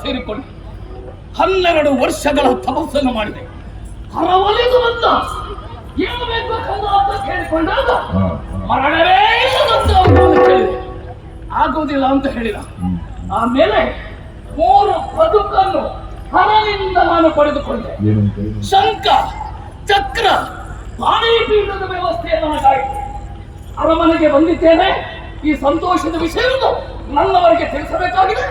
ಸೇರಿಕೊಂಡು 12 ವರ್ಷಗಳ ತಪಸ್ಸನ್ನು ಮಾಡಿದೆ. ಹರವಲಿದು ಬಂದ ಏನು ಬೇಕು ಕಂದ ಅಂತ ಕೇಳಿಕೊಂಡಾಗ ಮರಣವೇ ಇಲ್ಲದಂತ ಅವನು ಕೇಳಿದೆ. ಆಗುವುದಿಲ್ಲ ಅಂತ ಹೇಳಿದ. ಆಮೇಲೆ 3 ಬದುಕನ್ನು ಹರನಿಂದ ನಾನು ಪಡೆದುಕೊಂಡೆ. ಶಂಖ ಚಕ್ರ ಪಾಣಿಪೀಠದ ವ್ಯವಸ್ಥೆಯನ್ನು ನನಗಾಯಿತು. ಅರಮನೆಗೆ ಬಂದಿದ್ದೇನೆ. ಈ ಸಂತೋಷದ ವಿಷಯವನ್ನು ನನ್ನವರಿಗೆ ತಿಳಿಸಬೇಕಾಗಿದೆ.